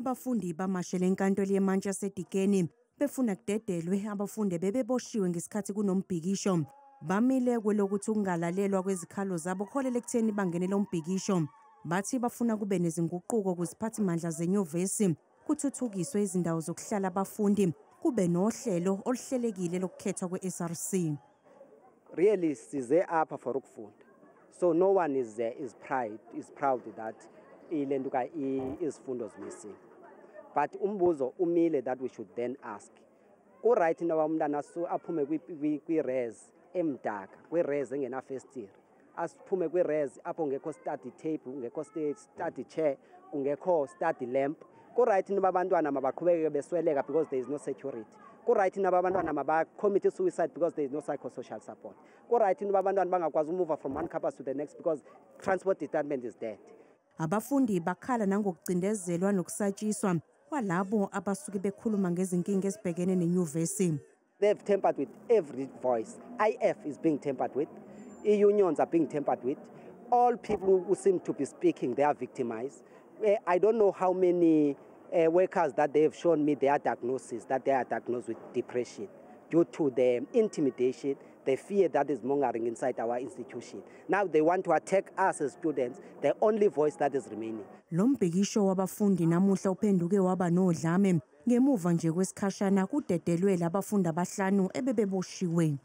Abafundi bamashele eNkantolo yeMantshi yaseDikeni befuna kudedelwe abafundi bebeboshiwe ngesikhathi kunombhikisho. Bamile kwelokuthi ukungalalelwa kwezikhalo zabo kuholele ekutheni bangenele umbhikisho. Bathi bafuna kube nezinguquko kuziphathimandla zenyuvesi, kuthuthukiswe izindawo zokuhlala abafundi, kube nohlelo oluhlelekile lokukhethwa kwe-SRC. Really size apha for ukufunda. So no one is proud that ilentuka izifundo missing. But umbuzo umile that we should then ask. Ku right na umntana aphume kwi-res emdaka, kwi-res engena first year. Asiphume kwi-res apho ngekho study table, ngekho study chair, kungekho study lamp. Ku right na abantwana mabaqhubeke besweleka because there is no security. Ku right na abantwana mabacommit suicide because there is no psychosocial support. Ku right na abantwana bangakwazi move from one campus to the next because transport department is dead. Abafundi bakhala nangokucindezelwa nokusatshiswa kwalabo abasuke bekhuluma ngezinkinga ezibhekene nenyuvesi. They've tampered with every voice. IF is being tampered with. Unions are being tampered with. All people who seem to be speaking, they are victimized. I don't know how many workers that they have shown me their diagnosis, that they are diagnosed with depression due to the intimidation, the fear that is mongering inside our institution. Now they want to attack us as students, the only voice that is remaining. Lombhikisho wabafundi namuhla uphenduke waba nodlame ngemuva nje kwesikhashana kudedelwe Labafundi Abahlanu ebebeboshiwe.